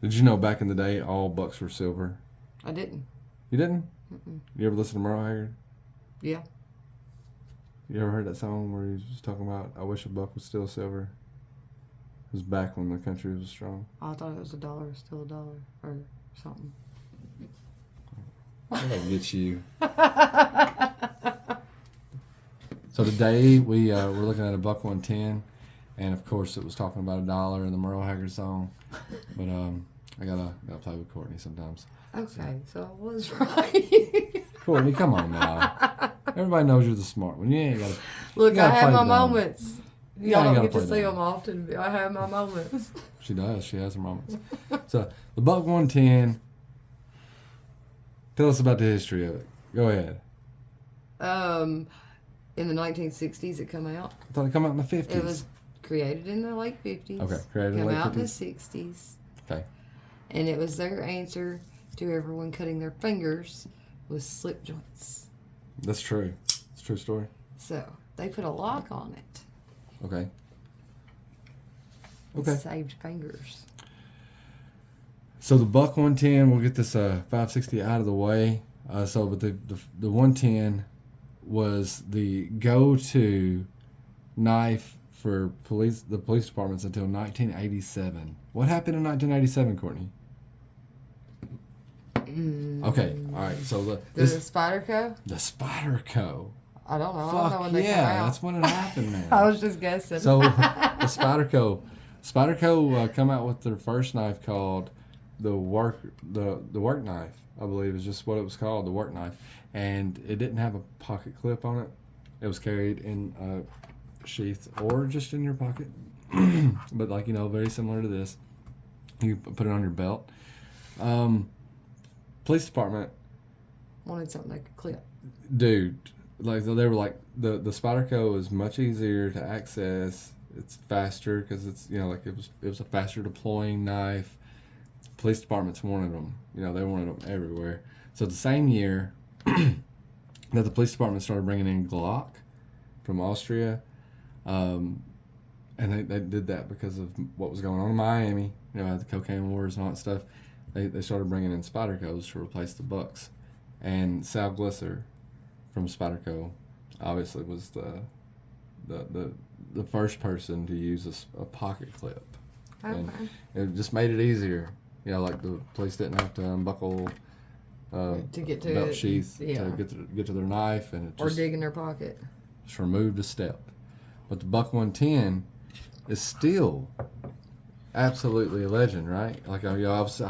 Did you know back in the day all bucks were silver? I didn't. You didn't? Mm-mm. You ever listen to Merle Haggard? Yeah. You ever heard that song where he's just talking about, I wish a buck was still silver? It was back when the country was strong. I thought it was $1, still $1, or something. That'll get you. So today we're looking at a buck 110, and of course it was talking about $1 in the Merle Haggard song. But I gotta play with Courtney sometimes. Okay, so I was right. Courtney, come on now. Everybody knows you're the smart one. You ain't gotta. Look, You gotta I have play my the dumb. moments. You Y'all ain't don't gotta get to play see dumb. them often. But I have my moments. She does. She has her moments. So the buck 110. Tell us about the history of it. Go ahead. In the 1960s, it come out. I thought it come out in the 50s. It was created in the late 50s. Okay, created in the Come late out in the 50s. 60s. Okay. And it was their answer to everyone cutting their fingers with slip joints. That's true. It's a true story. So they put a lock on it. Okay. It Okay. saved fingers. So the buck 110, we'll get this 560 out of the way. But the 110 was the go-to knife for the police departments until 1987. What happened in 1987, Courtney? Okay, all right. So The this Spyderco? the Spyderco. I don't know. I don't know Fuck when they come yeah, out. that's when it happened, man. I was just guessing. So the Spyderco come out with their first knife called the work knife. I believe is just what it was called, the work knife, and it didn't have a pocket clip on it. It was carried in a sheath or just in your pocket, but very similar to this. You put it on your belt. Police department, Wanted something they could clip. dude, like they were like the Spyderco is much easier to access. It's faster because it's it was a faster deploying knife. Police departments wanted them. They wanted them everywhere. So the same year that the police department started bringing in Glock from Austria, and they did that because of what was going on in Miami. The cocaine wars and all that stuff. They started bringing in Spydercos to replace the bucks, and Sal Glisser from Spyderco obviously was the first person to use a pocket clip, and Okay. it just made it easier. Like the police didn't have to unbuckle To get to belt it, sheath yeah. to get to their knife, and it Or just dig in their pocket. removed a step. But the buck 110 is still absolutely a legend, right? Like I was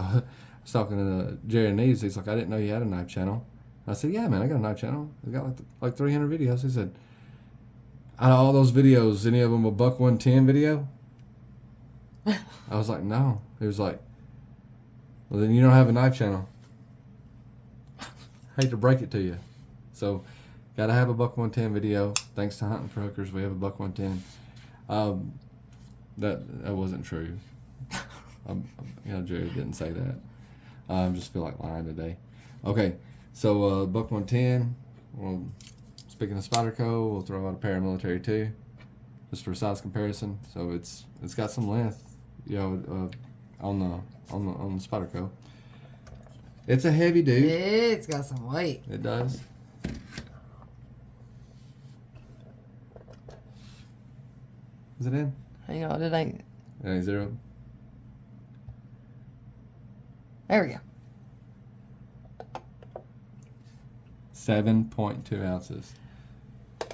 talking to Jerry Neves. He's like, I didn't know you had a knife channel. I said, yeah, man, I got a knife channel. I got like 300 videos. He said, out of all those videos, any of them a buck 110 video? I was like, no. He was like, well, then you don't have a knife channel. Hate to break it to you. So, gotta have a buck 110 video. Thanks to Hunting for Hookers, we have a buck 110. That wasn't true. Jerry didn't say that. I just feel like lying today. Okay, so buck 110. Well, speaking of Spyderco, we'll throw out a paramilitary too, just for size comparison. So it's got some length, on the Spyderco. It's a heavy dude. It's got some weight. It does. Is it in? Hang on, it ain't. It ain't zero. There we go. 7.2 ounces.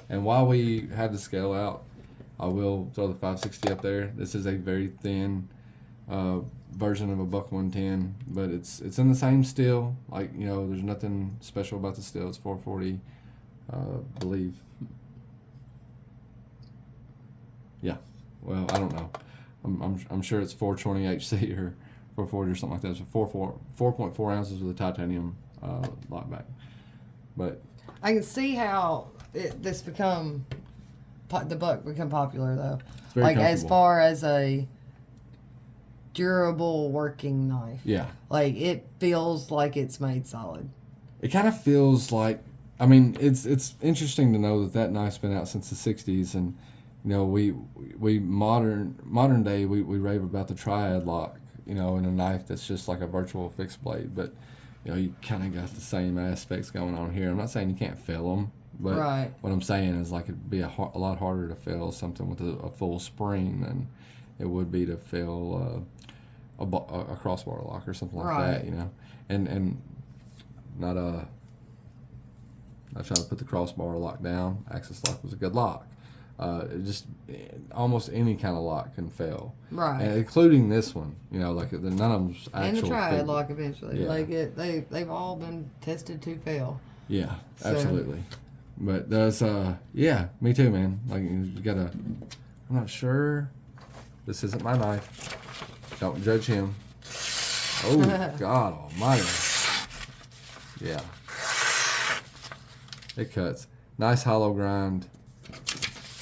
And while we have the scale out, I will throw the 560 up there. This is a very thin version of a buck 110, but it's in the same steel. There's nothing special about the steel. It's 440, believe. Yeah. Well, I don't know. I'm sure it's 420 HC or 440 or something like that. It's 4.4 ounces with a titanium lockback. But I can see how the buck become popular though. it's very Like as comfortable. far as a durable working knife. Yeah. Like it feels like it's made solid. It kind of feels like, it's interesting to know that knife's been out since the 60s, and we modern day we rave about the Triad lock you know, in a knife that's just like a virtual fixed blade. But you know, you kind of got the same aspects going on here. I'm not saying you can't fill them, but Right. what I'm saying is like it'd be a lot harder to fill something with a full spring than it would be to fill a crossbar lock or something like Right. that, you know. And not trying to put the crossbar lock down. Access lock was a good lock. Almost any kind of lock can fail, Right. and including this one. You know, like none of them's actual. And the triad failure. lock eventually. Yeah. Like they've all been tested to fail. Yeah, So- absolutely. But that's yeah, me too, man. Like you gotta. I'm not sure. This isn't my knife. Don't judge him. Oh God Almighty. Yeah. It cuts. Nice hollow grind.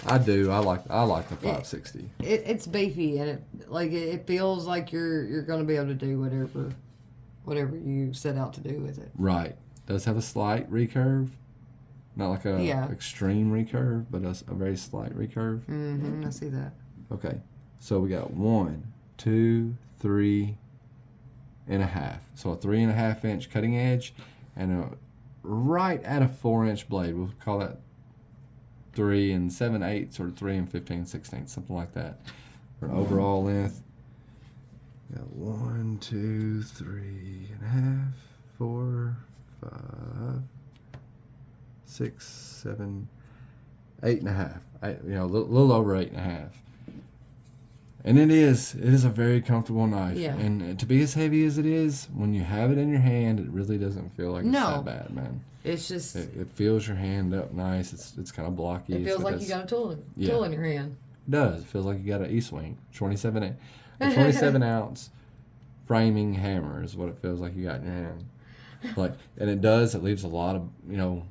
I do. I like the 560. It's beefy and it feels like you're gonna be able to do whatever you set out to do with it. Right. Does have a slight recurve. Not like a Yeah. extreme recurve, but a very slight recurve. Mm-hmm. I see that. Okay. So we got 1, 2, 3.5. So a 3.5 inch cutting edge and a right at a 4-inch blade. We'll call that 3 7/8 or 3 15/16, something like that. For an overall length. We got 1, 2, 3.5, 4, 5, 6, 7, 8.5. You know, a little over 8.5. And it is a very comfortable knife. Yeah. And to be as heavy as it is, when you have it in your hand, it really doesn't feel like it's No. that bad, man. It's just It feels your hand up nice. It's kind of blocky. it feels but like you got a tool in your hand. It does. It feels like you got an E-swing. A 27 ounce framing hammer is what it feels like you got in your hand. Like, and it does. It leaves a lot of, you know,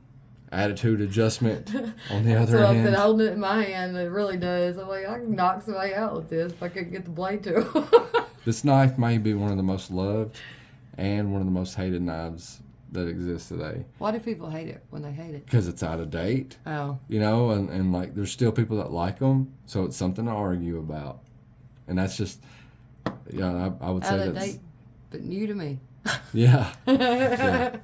attitude adjustment on the other So I hand. said, holding it in my hand, it really does. I'm like, I can knock somebody out with this if I couldn't get the blade to. This knife may be one of the most loved and one of the most hated knives that exists today Why do people hate it when they hate it? because it's out of date, Oh, you know, and like there's still people that like them, so it's something to argue about, and that's just, you know, I would say out of that's date, but new to me. yeah. Yeah.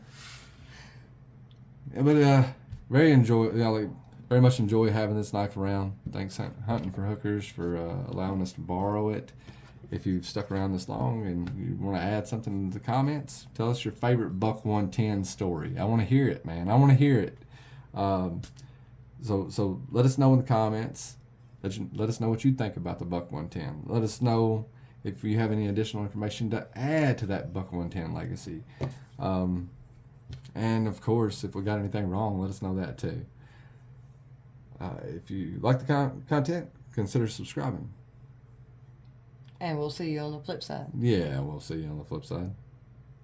But very much enjoy having this knife around. Thanks Hunting for Hookers for allowing us to borrow it. If you've stuck around this long and you want to add something in the comments, tell us your favorite Buck 110 story. I want to hear it, man. I want to hear it. So let us know in the comments. Let us know what you think about the Buck 110. Let us know if you have any additional information to add to that Buck 110 legacy. And of course, if we got anything wrong, let us know that too. If you like the content, consider subscribing. And we'll see you on the flip side. Yeah, we'll see you on the flip side.